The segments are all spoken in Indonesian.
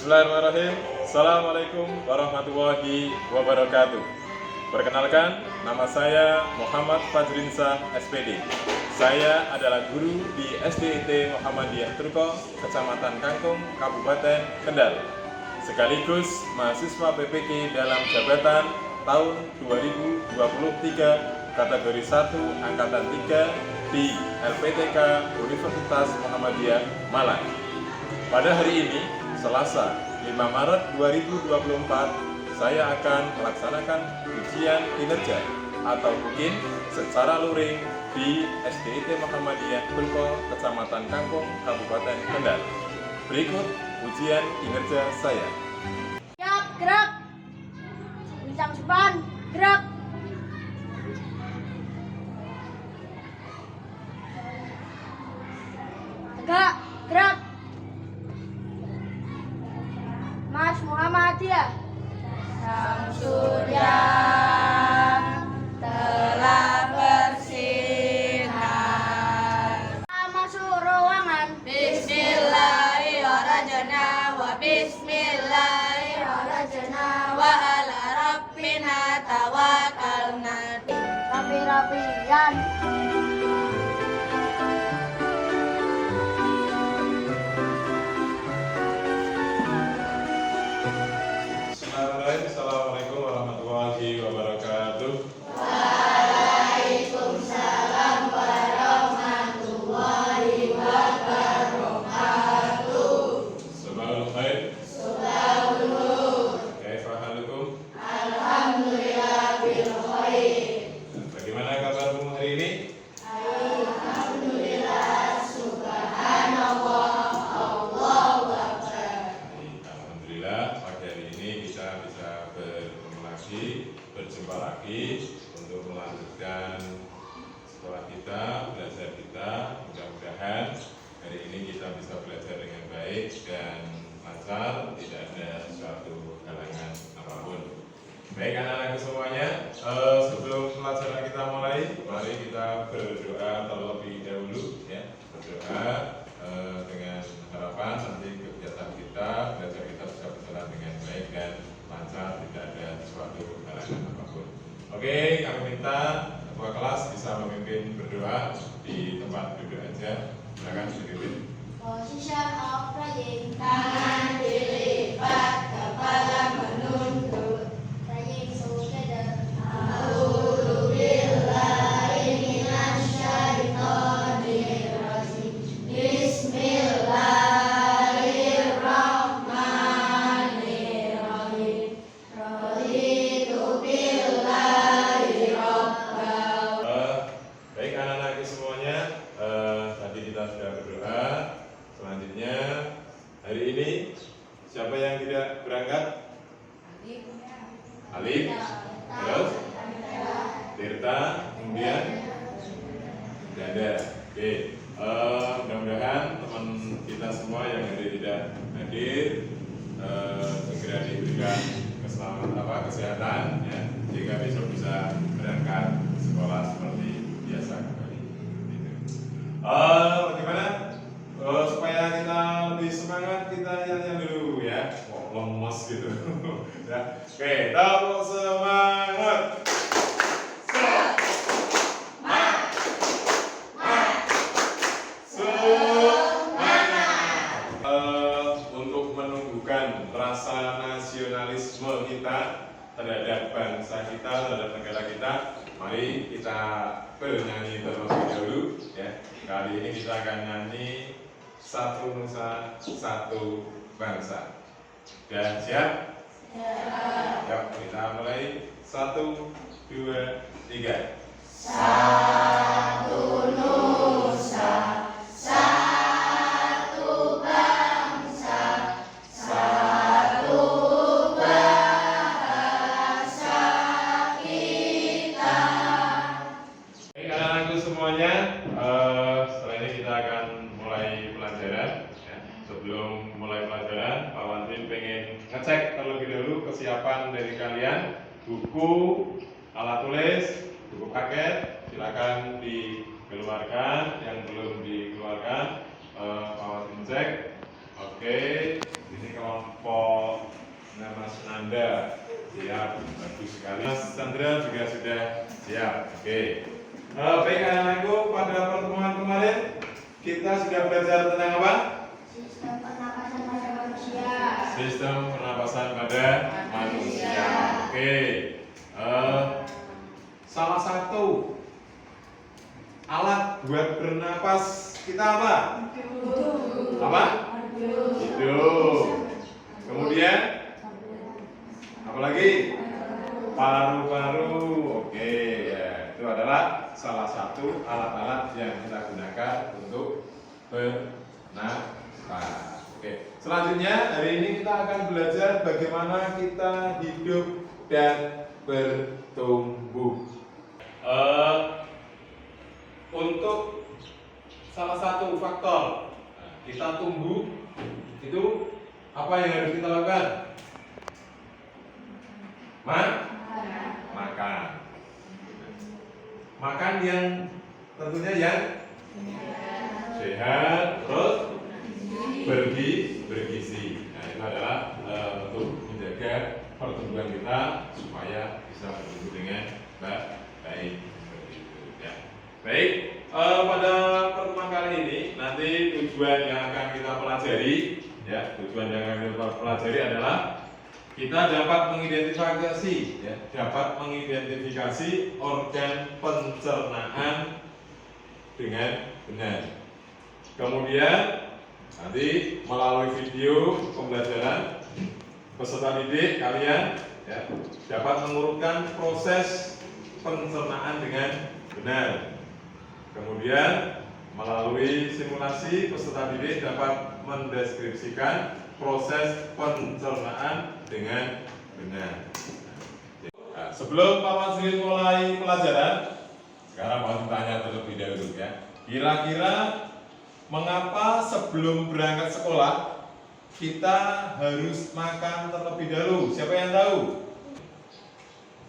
Bismillahirrahmanirrahim. Assalamualaikum warahmatullahi wabarakatuh. Perkenalkan, nama saya Muhammad Fajrinsah SPD. Saya adalah guru di SDIT Muhammadiyah Turko, Kecamatan Kangkung, Kabupaten Kendal. Sekaligus mahasiswa PPK dalam jabatan tahun 2023 kategori 1 angkatan 3 di LPTK Universitas Muhammadiyah Malang. Pada hari ini, Selasa 5 Maret 2024, saya akan melaksanakan ujian kinerja atau mungkin secara luring di SDIT Muhammadiyah Turko, Kecamatan Kangkung, Kabupaten Kendal. Berikut ujian kinerja saya. Siap, gerak. Bincang depan, gerak. Tegak, gerak. Mas Muhammadiyah. Sang surya telah bersinar. Masuk ruangan. Bismillahirrahmanirrahim. Wa bismillahirrahmanirrahim. Wa ala rabbina tawakkalna. Rapi-rapian. Assalamualaikum warahmatullahi wabarakatuh. Waalaikumsalam warahmatullahi wabarakatuh. Sabahul khair. Sabahul nur. Kaifa halukum? Alhamdulillah bil khair. Bagaimana kabarmu hari ini? Alhamdulillah, subhanallah, Allahu akbar. Alhamdulillah, pagi hari ini kita bisa bertemu lagi, berjumpa lagi untuk melanjutkan sekolah kita, belajar kita. Mudah-mudahan hari ini kita bisa belajar dengan baik dan lancar, tidak ada suatu halangan apapun. Baik anak-anakku semuanya, sebelum pelajaran kita mulai, mari kita berdoa terlebih dahulu, ya. Berdoa dengan harapan nanti kegiatan kita, belajar kita bisa berjalan dengan baik dan lancar, tidak ada suatu halangan apapun. Oke, kami minta ketua kelas bisa memimpin berdoa di tempat duduk aja. Silakan dipimpin. Position of praying. Tangan dilipat, kepala menunduk. Praying together. A'udzu billahi minasyaitonir rajim. Bismillahirrahmanirrahim. Raditu billahi rabbal. Baik anak-anakku semuanya, tadi kita sudah berdoa. Selanjutnya hari ini siapa yang tidak berangkat? Alif, terus Tirta, kemudian Dada. Oke, mudah-mudahan teman kita semua yang tidak hadir segera diberikan kesehatan, ya, sehingga besok bisa berangkat ke sekolah seperti biasa kembali. Bagaimana? Supaya kita lebih semangat, kita nyanyi dulu, ya. Lemes gitu. Ya. Oke, tepuk semangat. Untuk menumbuhkan rasa nasionalisme kita terhadap bangsa kita, terhadap negara kita, mari kita bernyanyi terlebih dahulu, ya. Kali ini kita akan nyanyi Satu Nusa Satu Bangsa. Sudah siap? Yuk, kita mulai. 1, 2, 3. Satu nusa, satu bangsa, satu bahasa kita. Baik anak-anakku semuanya, setelah ini kita akan mulai pelajaran, ya. Sebelum mulai pelajaran, Pak Wandrin pengen ngecek terlebih dahulu kesiapan dari kalian. Buku, alat tulis, buku paket, silakan dikeluarkan. Yang belum dikeluarkan, Pak Wandrin cek. Oke, Ini kelompok nama Senanda. Siap, bagus sekali. Mas Chandra juga sudah siap. Oke. Baik anak-anakku, pada pertemuan kemarin kita sudah belajar tentang apa? Sistem pernapasan pada manusia. Sistem pernapasan pada manusia. Oke. Salah satu alat buat bernapas kita apa? Apa? Hidung. Kemudian apa lagi? Paru-paru. Oke, ya. Itu adalah salah satu alat-alat yang kita gunakan untuk bernapas. Oke. Selanjutnya hari ini kita akan belajar bagaimana kita hidup dan bertumbuh. Untuk salah satu faktor kita tumbuh itu apa yang harus kita lakukan? Makan. Makan yang tentunya yang sehat, terus bergizi. Nah, itu adalah untuk menjaga pertumbuhan kita supaya bisa bertumbuh dengan baik. Ya. Baik, pada pertemuan kali ini nanti tujuan yang akan kita pelajari, ya, tujuan yang akan kita pelajari adalah kita dapat mengidentifikasi organ pencernaan dengan benar. Kemudian nanti melalui video pembelajaran peserta didik kalian ya, dapat mengurutkan proses pencernaan dengan benar. Kemudian melalui simulasi peserta didik dapat mendeskripsikan proses pencernaan dengan benar. Nah, sebelum Pak Mansuri mulai pelajaran, sekarang mau tanya terlebih dahulu ya. Kira-kira mengapa sebelum berangkat sekolah kita harus makan terlebih dahulu? Siapa yang tahu?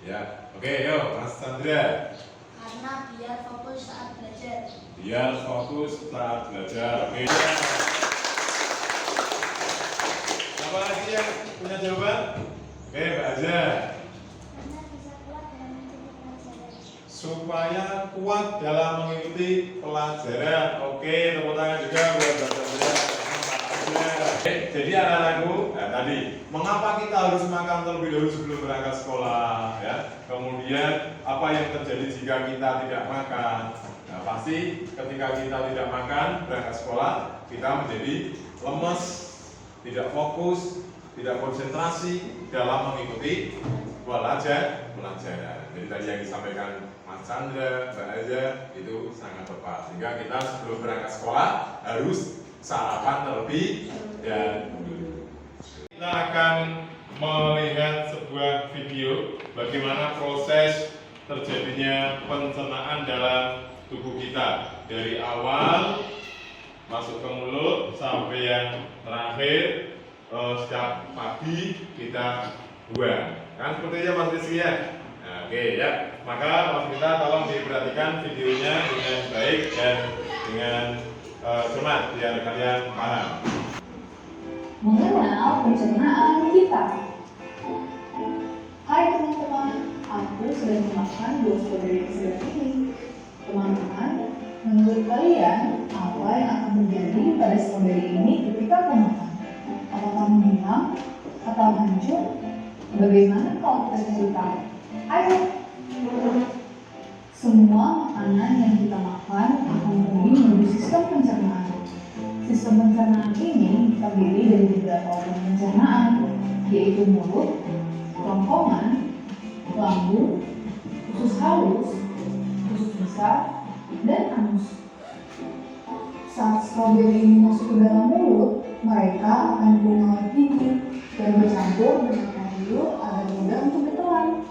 Ya, oke, yuk Mas Chandra. Karena biar fokus saat belajar. Biar fokus saat belajar. Oke. Apa lagi yang punya jawaban? Oke, Mbak Aza. Karena bisa kuat dalam mengikuti pelajaran. Supaya kuat dalam mengikuti pelajaran. Oke, tepuk tangan juga buat Mbak Chandra. Jadi anak-anakku, tadi mengapa kita harus makan terlebih dahulu sebelum berangkat sekolah? Ya. Kemudian apa yang terjadi jika kita tidak makan? Nah, pasti ketika kita tidak makan berangkat sekolah, kita menjadi lemes, tidak fokus, tidak konsentrasi dalam mengikuti pelajaran. Jadi tadi yang disampaikan Mas Chandra, Mbak Aza itu sangat tepat. Sehingga kita sebelum berangkat sekolah harus sarapan terlebih dahulu. Kita akan melihat sebuah video bagaimana proses terjadinya pencernaan dalam tubuh kita dari awal masuk ke mulut sampai yang terakhir setiap pagi kita buang. Kan sepertinya Mas Rizky ya? Nah, oke ya. Maka Mas kita tolong diperhatikan videonya dengan baik dan dengan cermat biar kalian paham. Mengenal pencernaan kita. Hai teman-teman, aku sedang memakan buah stroberi segar ini. Teman-teman, menurut kalian apa yang akan terjadi pada stroberi ini ketika aku makan? Apakah menghilang atau hancur? Bagaimana kalau kita cari tahu? Ayo! Semua makanan yang kita makan akan pergi menuju sistem pencernaan. Sistem pencernaan ini terdiri dari beberapa organ pencernaan, yaitu mulut, kerongkongan, lambung, usus halus, usus besar, dan anus. Saat stroberi ini masuk ke dalam mulut, mereka akan menyerap gigi dan bercampur dengan air liur agar mudah untuk ditelan.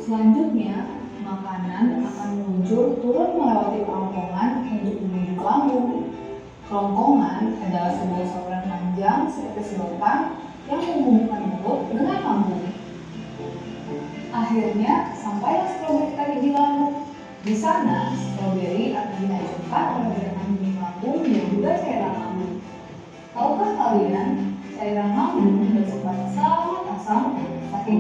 Selanjutnya, makanan akan meluncur turun melewati kerongkongan untuk menuju ke lambung. Kerongkongan adalah sebuah saluran panjang seperti sedotan yang menghubungkan mulut dengan lambung. Akhirnya, sampailah stroberi tadi di lambung. Di sana, stroberi akan dihancurkan oleh gerakan dinding lambung dan juga cairan lambung. Tahukah kalian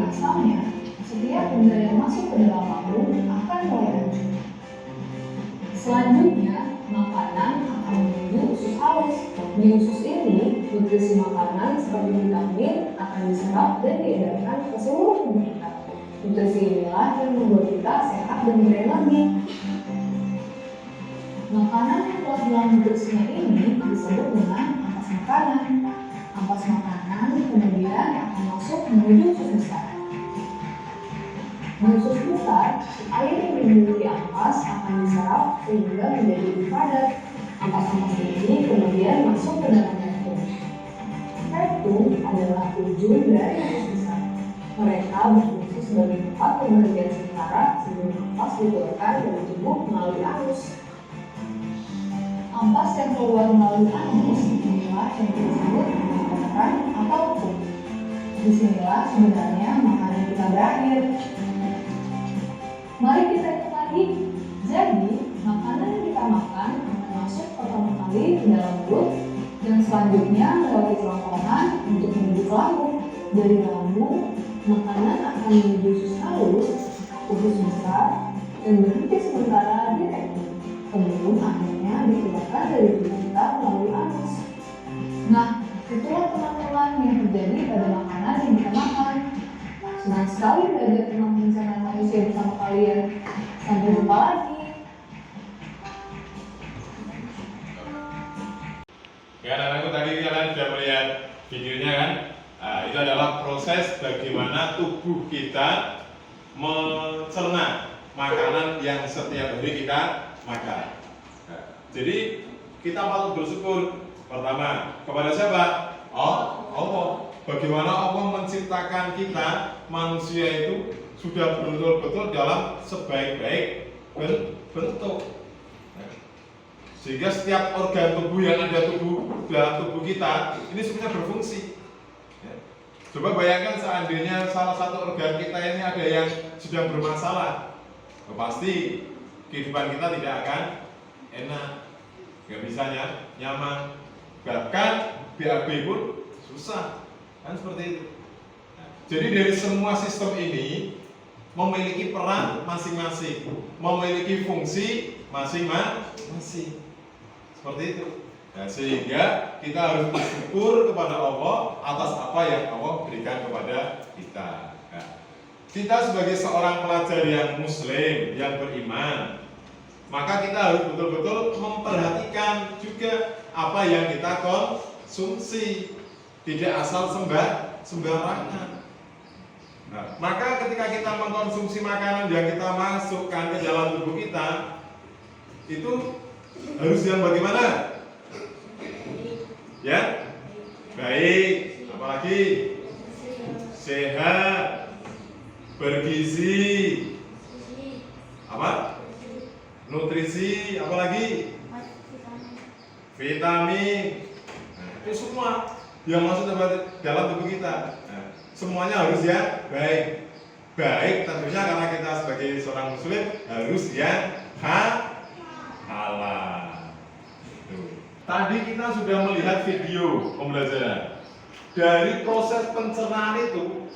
misalnya, setiap benda yang masuk ke dalam lambung akan mulai hancur. Selanjutnya, makanan akan menuju usus halus. Di usus ini, nutrisi makanan seperti vitamin akan diserap dan diedarkan ke seluruh tubuh kita. Nutrisi inilah yang membuat kita sehat dan berenergi. Makanan yang telah hilang nutrisinya ini disebut dengan ampas makanan. Ampas makanan kemudian akan masuk menuju usus besar. Di usus besar, air yang dimiliki ampas akan diserap sehingga menjadi lebih padat. Ampas-ampas ini kemudian masuk ke dalam rectum. Rectum adalah ujung dari usus besar. Mereka berfungsi sebagai tempat pemberhentian sementara sebelum ampas dikeluarkan dari tubuh melalui anus. Ampas yang keluar melalui anus inilah yang disebut makanan atau pup. Disinilah sebenarnya makanan kita berakhir. Mari kita hitung lagi. Jadi, makanan yang kita makan akan masuk pertama kali ke dalam mulut dan selanjutnya melewati kerongkongan untuk menuju ke lambung. Dari lambung, makanan akan menuju usus halus, usus besar, dan berhenti sementara di rectum. Sebelum akhirnya dikeluarkan dari tubuh kita melalui anus. Nah, itulah teman-teman yang terjadi pada makanan yang kita makan. Senang sekali belajar tentang pencernaan manusia bersama kalian. Sampai jumpa lagi. Ya, anak-anakku, tadi kalian sudah melihat videonya kan? Nah, itu adalah proses bagaimana tubuh kita mencerna makanan yang setiap hari kita makan. Nah, jadi kita patut bersyukur pertama kepada siapa? Allah. Bagaimana Allah menciptakan kita manusia itu sudah betul-betul dalam sebaik-baik bentuk. Sehingga setiap organ tubuh yang ada dalam tubuh kita ini sebenarnya berfungsi. Coba bayangkan seandainya salah satu organ kita ini ada yang sedang bermasalah, pasti kehidupan kita tidak akan enak, nggak bisa nyaman, bahkan BAB pun susah, kan seperti itu. Jadi dari semua sistem ini memiliki peran masing-masing, memiliki fungsi masing-masing, seperti itu. Nah, sehingga kita harus bersyukur kepada Allah atas apa yang Allah berikan kepada kita. Nah, kita sebagai seorang pelajar yang muslim, yang beriman, maka kita harus betul-betul memperhatikan juga apa yang kita konsumsi, tidak asal sembarangan. Nah, maka ketika kita mengkonsumsi makanan yang kita masukkan ke dalam tubuh kita, itu harus yang bagaimana? Ya, baik, apalagi sehat, bergizi, apa? Nutrisi, apalagi vitamin. Nah, itu semua yang masuk dalam tubuh kita. Nah, semuanya harus ya baik. Baik tentunya karena kita sebagai seorang muslim harus yang halal. Tadi kita sudah melihat video pembelajaran. Dari proses pencernaan itu,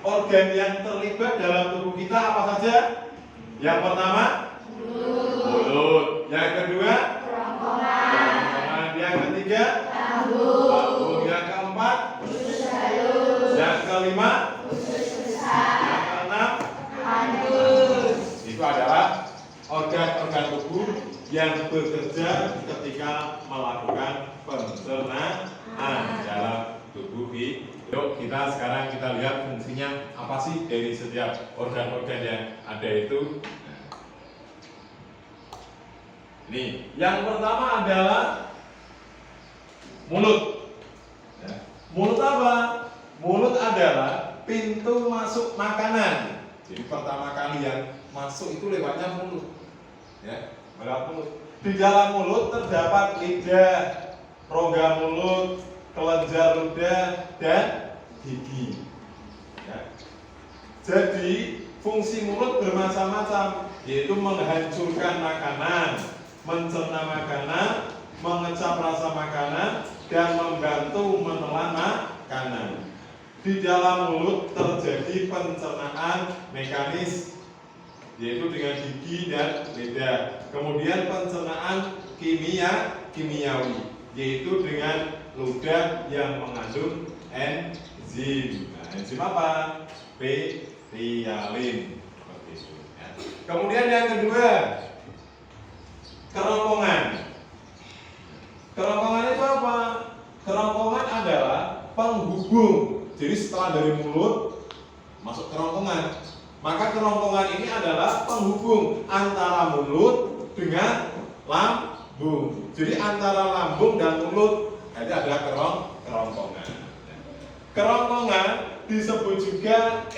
organ yang terlibat dalam tubuh kita apa saja? Yang pertama, mulut. Yang kedua, kerongkongan. Yang ketiga, lambung. Yang keempat, usus halus. Yang kelima, usus besar. Yang keenam, anus. Itu adalah organ-organ tubuh yang bekerja ketika melakukan pencernaan dalam tubuh kita. Yuk sekarang kita lihat fungsinya apa sih dari setiap organ-organ yang ada itu. Ini yang pertama adalah mulut. Mulut apa? Mulut adalah pintu masuk makanan. Jadi pertama kali yang masuk itu lewatnya mulut. Ya. Di dalam mulut terdapat lidah, rongga mulut, kelenjar ludah, dan gigi. Ya. Jadi fungsi mulut bermacam-macam, yaitu menghancurkan makanan, mencerna makanan, mengecap rasa makanan, dan membantu menelan makanan. Di dalam mulut terjadi pencernaan mekanis, yaitu dengan gigi dan lidah. Kemudian pencernaan kimiawi, yaitu dengan ludah yang mengandung enzim. Nah, enzim apa? Ptyalin. Seperti itu. Ya. Kemudian yang kedua, kerongkongan. Kerongkongan itu apa? Kerongkongan adalah penghubung. Jadi setelah dari mulut masuk kerongkongan, maka kerongkongan ini adalah penghubung antara mulut dengan lambung. Jadi antara lambung dan mulut jadi ada kerongkongan. Kerongkongan disebut juga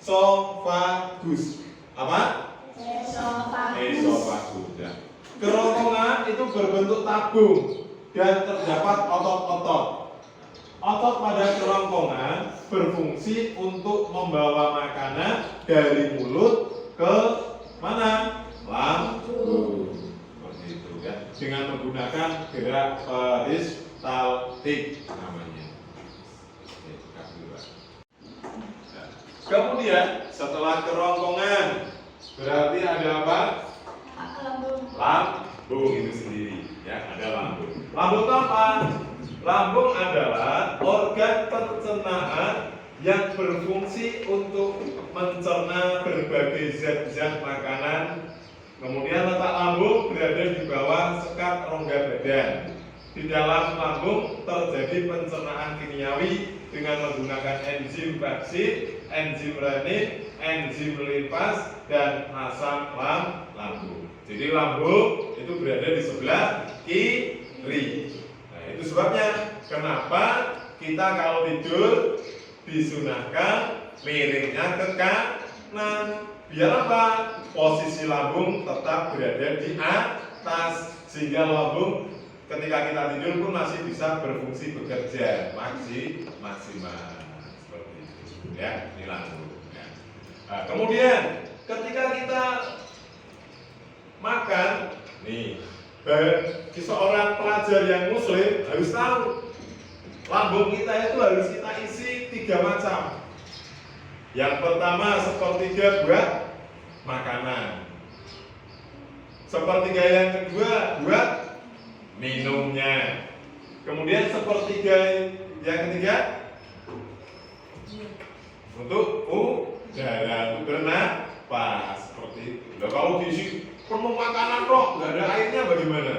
esofagus. Apa? Esofagus. Ya. Kerongkongan itu berbentuk tabung dan terdapat otot-otot. Otot pada kerongkongan berfungsi untuk membawa makanan dari mulut ke mana? Lambung. Seperti itu ya. Dengan menggunakan gerak peristaltik namanya. Kemudian setelah kerongkongan berarti ada apa? Lambung itu sendiri ya, ada lambung. Lambung itu apa? Lambung adalah organ pencernaan yang berfungsi untuk mencerna berbagai zat-zat makanan. Kemudian letak lambung berada di bawah sekat rongga badan. Di dalam lambung terjadi pencernaan kimiawi dengan menggunakan enzim baksit, enzim renin, enzim limpas, dan asam lambung. Jadi lambung itu berada di sebelah kiri. Itu sebabnya kenapa kita kalau tidur disunahkan miringnya ke kanan. Biar apa? Posisi lambung tetap berada di atas sehingga lambung ketika kita tidur pun masih bisa berfungsi bekerja maksimal seperti itu ya, ini lambung ya. Nah, kemudian ketika kita makan nih, seorang pelajar yang muslim harus tahu lambung kita itu harus kita isi 3 macam. Yang pertama sepertiga buat makanan, sepertiga yang kedua buat minumnya, kemudian sepertiga yang ketiga untuk udara, untuk bernapas seperti itu. Nah, kalau diisi penuh makanan kok nggak ada airnya bagaimana?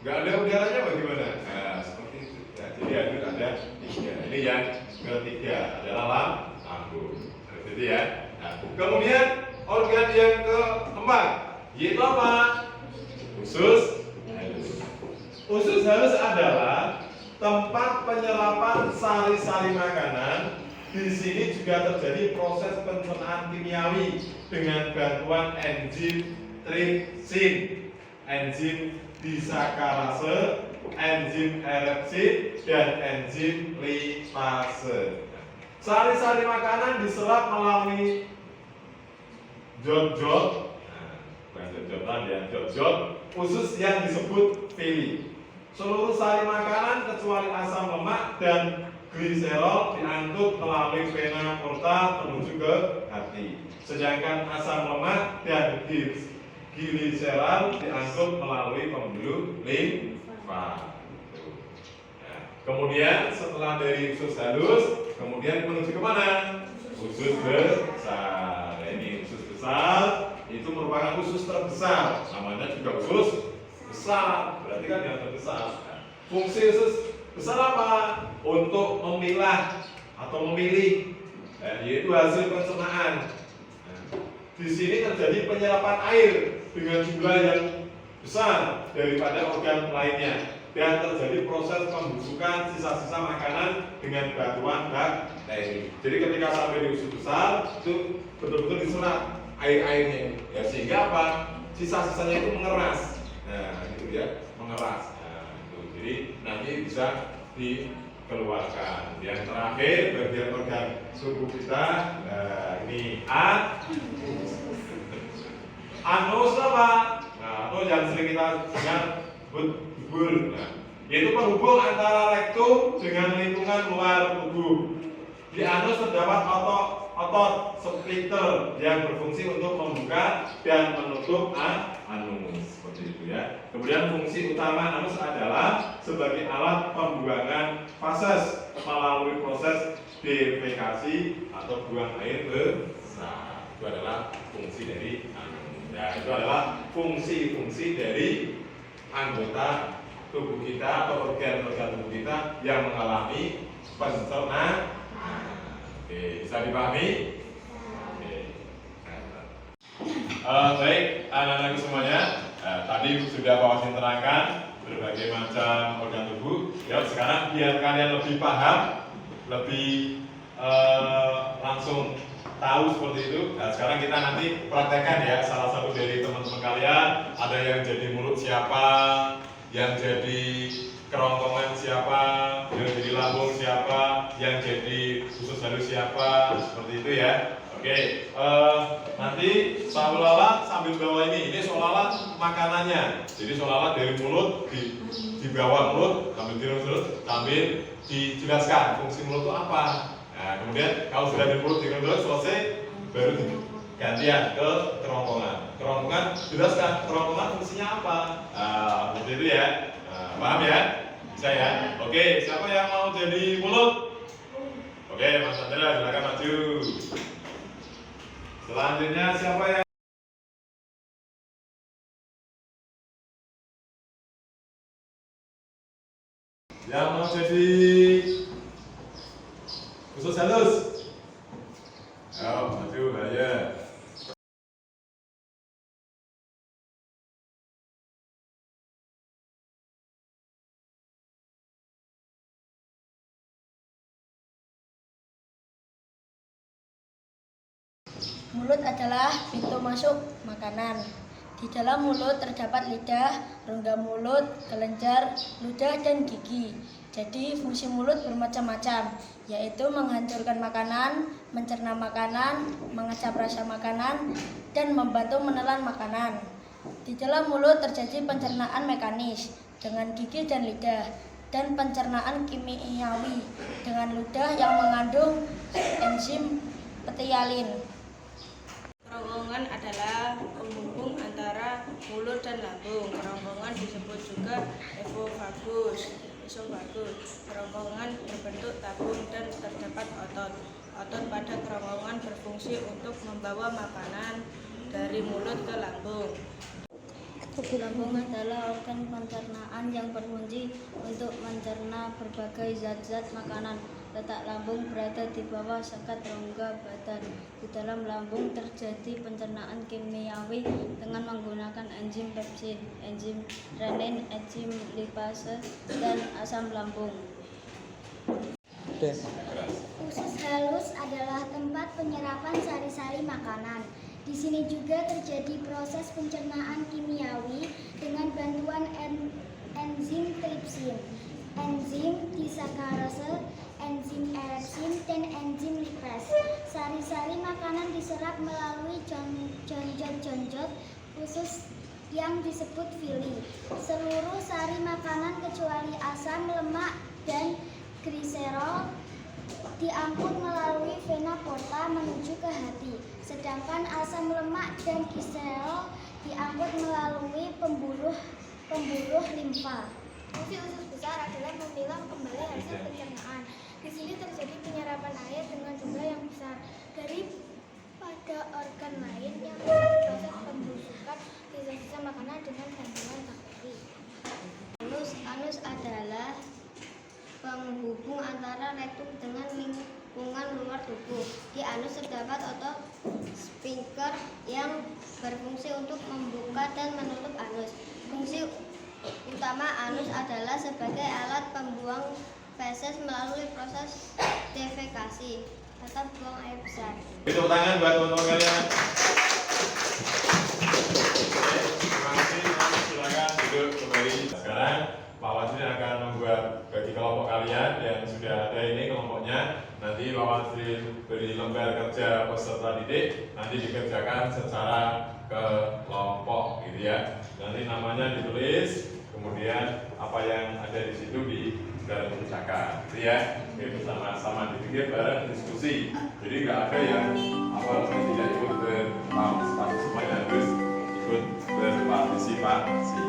Nggak ada udaranya bagaimana? Nah, seperti itu. Ya, jadi ada 3. Ini yang ketiga adalah lambung. Jadi ya. Nah, kemudian organ yang keempat yaitu apa? Usus halus. Usus halus adalah tempat penyerapan sari-sari makanan. Di sini juga terjadi proses pencernaan kimiawi dengan bantuan enzim tripsin, enzim disakarase, enzim erepsin, dan enzim lipase. Sari-sari makanan diserap melalui jot-jot, jot-jot usus yang disebut villi. Seluruh sari makanan kecuali asam lemak dan gliserol diangkut melalui vena porta menuju ke hati. Sedangkan asam lemak dan gliserol diangkut melalui pembuluh limfa. Kemudian setelah dari usus halus, kemudian menuju ke mana? Usus besar. Ini usus besar itu merupakan usus terbesar. Namanya juga usus besar. Berarti kan yang terbesar. Fungsi usus besar apa? Untuk memilah atau memilih, yaitu hasil pencernaan. Di sini terjadi penyerapan air dengan jumlah yang besar daripada organ lainnya, dan terjadi proses pembusukan sisa-sisa makanan dengan bantuan bakteri. Jadi ketika sampai di usus besar itu betul-betul diserap air-airnya, ya, sehingga apa? Sisa-sisanya itu mengeras. Nah, itu ya, mengeras. Nah, itu. Jadi nanti bisa dikeluarkan. Yang terakhir bagian organ tubuh kita, nah, ini anus apa? Nah, atau yang sering kita dengar dubur. Nah, yaitu penghubung antara rektum dengan lingkungan luar tubuh. Di anus terdapat otot splitter yang berfungsi untuk membuka dan menutup anus, seperti itu ya. Kemudian fungsi utama anus adalah sebagai alat pembuangan fases melalui proses defekasi atau buang air besar. Itu adalah fungsi dari anus. Ya, itu adalah fungsi-fungsi dari anggota tubuh kita atau organ-organ tubuh kita yang mengalami pencernaan. Oke, bisa dipahami? Oke. Baik, anak-anakku semuanya. Tadi sudah Pak Wasin terangkan berbagai macam organ tubuh. Ya, sekarang biar kalian lebih paham, lebih langsung tahu seperti itu. Nah, sekarang kita nanti praktekkan ya. Salah satu dari teman-teman kalian ada yang jadi mulut siapa, yang jadi kerongkongan siapa, yang jadi lambung siapa, yang jadi usus halus siapa, seperti itu ya. Oke, nanti seolah-olah sambil bawa ini seolah-olah makanannya. Jadi seolah-olah dari mulut di bawah mulut sambil dirus-terus sambil dijelaskan fungsi mulut itu apa. Nah, kemudian kalau sudah di mulut dirus selesai, baru gantian ke kerongkongan. Kerongkongan jelaskan kerongkongan fungsinya apa. Seperti itu ya. Paham ya? Bisa ya? Oke, siapa yang mau jadi mulut? Oke, Mas Andra, silakan maju. Selanjutnya siapa yang mau jadi usus halus? Ayo, maju, ayo. Mulut adalah pintu masuk makanan. Di dalam mulut terdapat lidah, rongga mulut, kelenjar, ludah, dan gigi. Jadi fungsi mulut bermacam-macam, yaitu menghancurkan makanan, mencerna makanan, mengecap rasa makanan, dan membantu menelan makanan. Di dalam mulut terjadi pencernaan mekanis dengan gigi dan lidah, dan pencernaan kimiawi dengan ludah yang mengandung enzim petialin. Kerongkongan adalah penghubung antara mulut dan lambung. Kerongkongan disebut juga esofagus. Kerongkongan berbentuk tabung dan terdapat otot. Otot pada kerongkongan berfungsi untuk membawa makanan dari mulut ke lambung. Lambung adalah organ pencernaan yang berfungsi untuk mencerna berbagai zat-zat makanan. Letak lambung berada di bawah sekat rongga badan. Di dalam lambung terjadi pencernaan kimiawi dengan menggunakan enzim pepsin, enzim renin, enzim lipase, dan asam lambung. Usus halus adalah tempat penyerapan sari-sari makanan. Di sini juga terjadi proses pencernaan kimiawi dengan bantuan enzim tripsin, enzim disakarase, enzim erepsin, dan enzim lipase. Sari-sari makanan diserap melalui jonjot-jonjot usus yang disebut villi. Seluruh sari makanan kecuali asam, lemak, dan gliserol diangkut melalui vena porta menuju ke hati, sedangkan asam lemak dan gliserol diangkut melalui pembuluh limfa. Fungsi usus besar adalah memilah kembali hasil pencernaan. Di sini terjadi penyerapan air dengan jumlah yang besar daripada organ lain yang proses pembusukan sisa-sisa makanan dengan bantuan bakteri. Anus adalah penghubung antara rektum dengan lingkungan luar tubuh. Di anus terdapat otot sphincter yang berfungsi untuk membuka dan menutup anus. Fungsi utama anus adalah sebagai alat pembuang feses melalui proses defekasi atau buang air besar. Tepuk tangan buat teman-teman kalian. Terima kasih. Silakan duduk kembali. Sekarang Pak Wasri akan membuat bagi kelompok kalian yang sudah ada ini kelompoknya. Nanti Pak Wasri beri lembar kerja peserta didik, nanti dikerjakan secara kelompok gitu ya. Nanti namanya ditulis, kemudian apa yang ada di situ berkebijakan, gitu ya. Itu sama-sama dipikir bareng diskusi. Jadi nggak ada yang tidak ikut berpartisipasi, semuanya harus ikut berpartisipasi.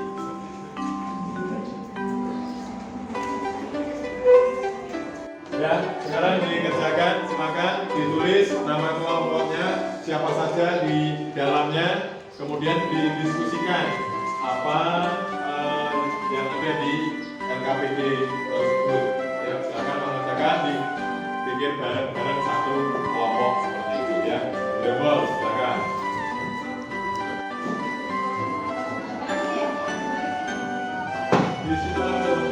Ya, sekarang dikerjakan, silakan ditulis nama kelompoknya, siapa saja di dalamnya, kemudian didiskusikan apa yang ada di LKPD tersebut. Ya, silakan mengerjakan, dipikir bareng-bareng satu kelompok seperti itu ya. Level, silakan. Di situ langsung.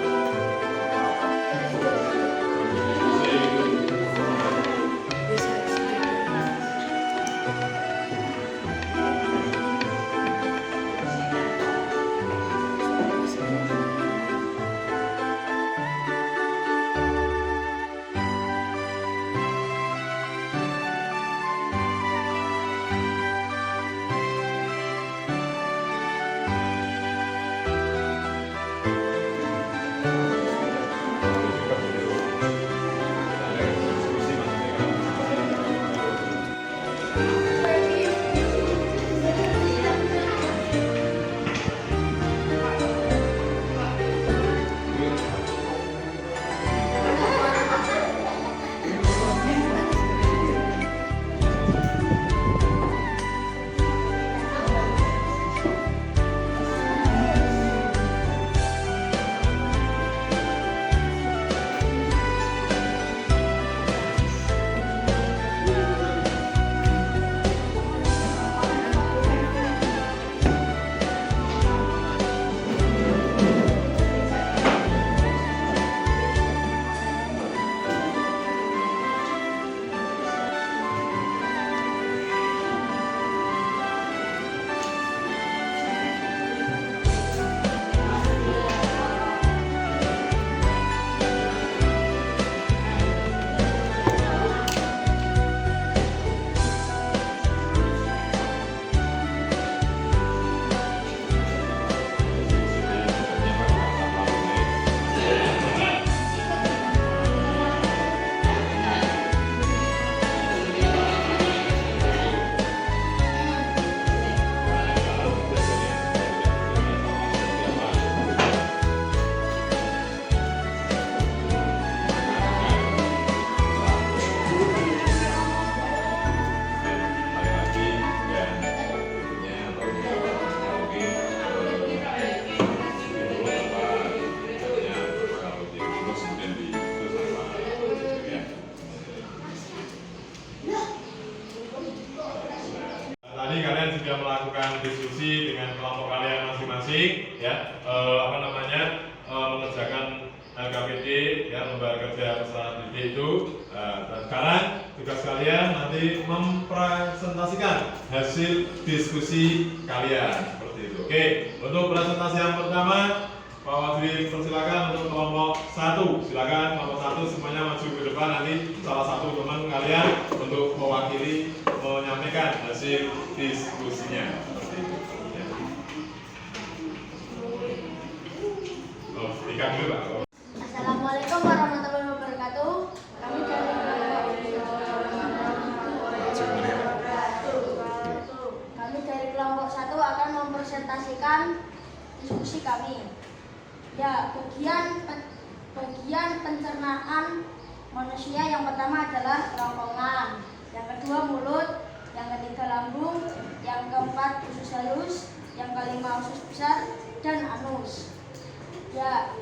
Tadi kalian sudah melakukan diskusi dengan kelompok kalian masing-masing, ya, mengerjakan LKPD, ya, lembaga kerja peserta didik itu. Dan sekarang tugas kalian nanti mempresentasikan hasil diskusi kalian seperti itu. Oke, untuk presentasi yang pertama, Pak Wadri persilakan untuk kelompok 1. Silakan kelompok 1 semuanya maju ke depan, nanti salah satu teman kalian untuk mewakili menyampaikan hasil diskusinya seperti itu. Ya. Oh, ikat dulu Pak. Assalamualaikum warahmatullahi wabarakatuh. Kami dari kelompok 1 akan mempresentasikan diskusi kami. Ya, bagian pencernaan manusia yang pertama adalah kerongkongan, yang kedua mulut, yang ketiga lambung, yang keempat usus halus, yang kelima usus besar dan anus. Ya,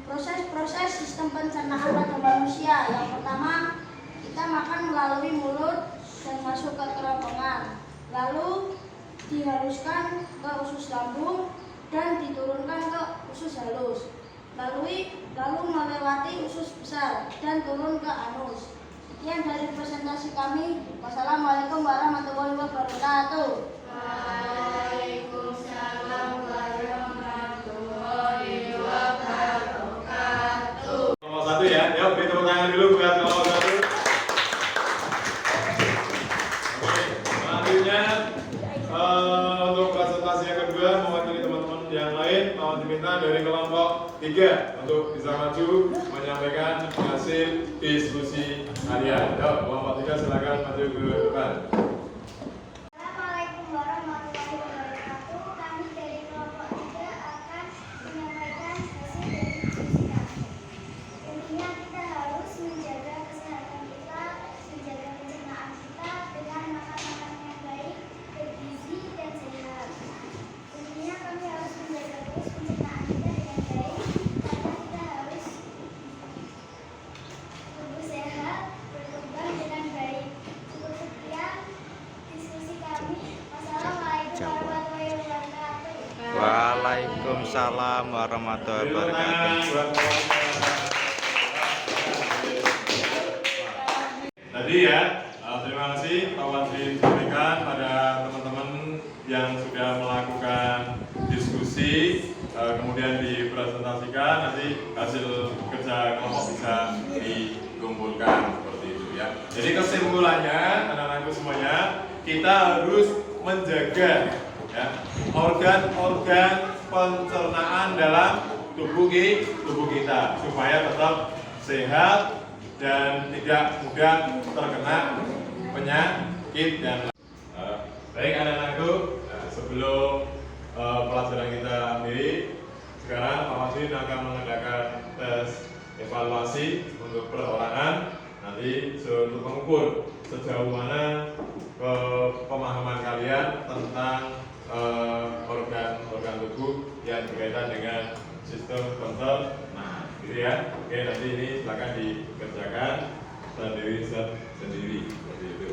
proses sistem pencernaan pada manusia. Yang pertama, kita makan melalui mulut dan masuk ke kerongkongan, lalu dihaluskan ke usus lambung dan diturunkan ke usus halus, lalu melewati usus besar dan turun ke anus. Sekian dari presentasi kami. Wassalamualaikum warahmatullahi wabarakatuh. Waalaikumsalam warahmatullahi wabarakatuh. Kelompok 1 ya, yuk beri tepuk tangan dulu buat kelompok 1. Oke, selanjutnya untuk presentasi yang kedua mewakili teman-teman yang lain. lain mau diminta dari kelompok 3 untuk bisa maju menyampaikan hasil diskusi kalian. Yuk, kelompok 3 silakan maju ke depan. Assalamualaikum warahmatullahi wabarakatuh. Kami dari kelompok 3 akan menyampaikan hasil dari diskusi kami. Intinya kita harus menjaga kesehatan kita, menjaga pencernaan kita dengan makan makanan yang baik, bergizi dan sehat. Intinya kami harus menjaga terus pencernaan kita dengan baik karena kita harus tubuh sehat, berkembang dengan baik. Cukup sekian diskusi kami. Wassalamualaikum warahmatullahi wabarakatuh. Waalaikumsalam warahmatullahi wabarakatuh. Tadi ya, terima kasih Pak Wadri sampaikan pada teman-teman yang sudah melakukan diskusi, kemudian dipresentasikan, nanti hasil kerja kelompok bisa dikumpulkan seperti itu ya. Jadi kesimpulannya, anak-anakku semuanya, kita harus menjaga ya, organ-organ pencernaan dalam tubuh kita supaya tetap sehat dan tidak mudah terkena penyakit dan baik anak-anakku. Sebelum pelajaran kita akhiri, sekarang Pak Masrin akan mengadakan tes evaluasi untuk perorangan nanti untuk mengukur sejauh mana pemahaman kalian tentang organ-organ tubuh yang berkaitan dengan sistem pencernaan, gitu ya. Oke, nanti ini silakan dikerjakan sendiri seperti itu.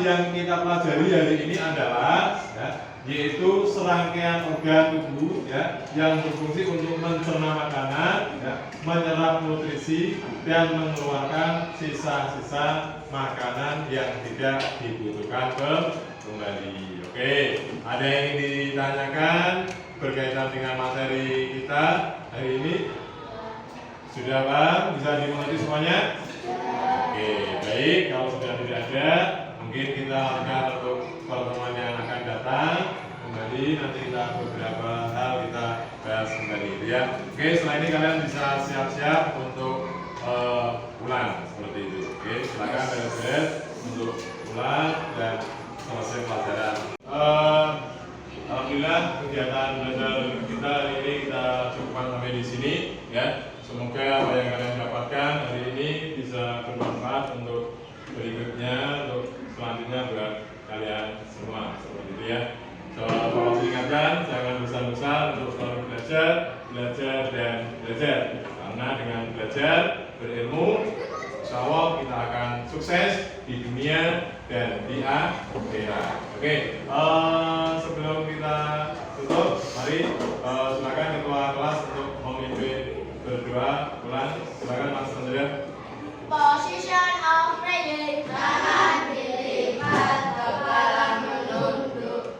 Yang kita pelajari hari ini adalah ya, yaitu serangkaian organ tubuh ya, yang berfungsi untuk mencerna makanan, ya, menyerap nutrisi dan mengeluarkan sisa-sisa makanan yang tidak dibutuhkan kembali. Oke, ada yang ingin ditanyakan berkaitan dengan materi kita hari ini? Sudah Bang? Bisa dimengerti semuanya? Oke, baik. Kalau sudah tidak ada, mungkin kita akan untuk pertemuan yang akan datang kembali, nanti kita beberapa hal kita bahas kembali ya. Oke, setelah ini kalian bisa siap-siap untuk pulang seperti itu. Oke, silakan beres-beres untuk pulang dan selesai pelajaran. Alhamdulillah kegiatan belajar kita hari ini kita cukupkan sampai di sini ya. Semoga apa yang kalian dapatkan hari ini bisa bermanfaat untuk berikutnya, untuk selanjutnya buat kalian semua seperti itu ya. Kalau ingatkan jangan bosan-bosan untuk selalu belajar dan belajar karena Karena dengan belajar, berilmu, insya Allah kita akan sukses di dunia dan di akhirat. Oke, sebelum kita tutup, mari silakan ketua kelas untuk memimpin berdoa. Silakan Mas Andrea. Position of prayer. Tangan dilipat, kepala menunduk.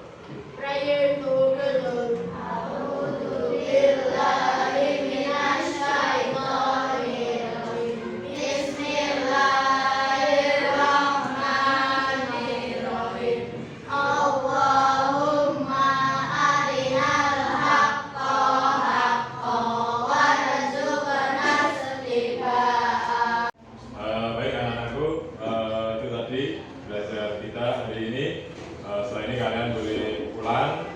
Prayer to the Lord. A'udzubillahi minasyaitonir rajim. Bismillahirrahmanirrahim. Allahumma arinal haqqa haqqan warzuqna ittiba'ah. Baik anak-anakku, itu tadi belajar kita hari ini. Setelah ini kalian boleh pulang.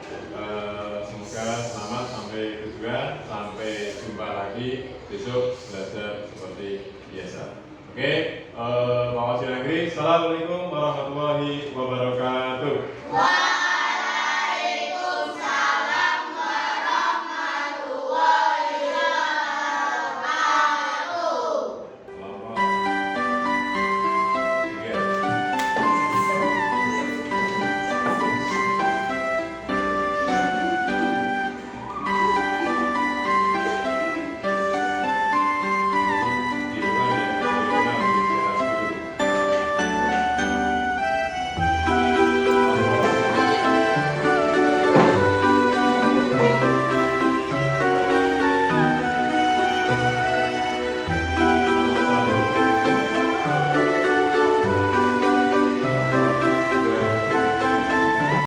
Semoga selamat sampai tujuan. Sampai jumpa lagi besok belajar seperti biasa. Oke, Pak Wazir Negeri, Assalamualaikum warahmatullahi wabarakatuh.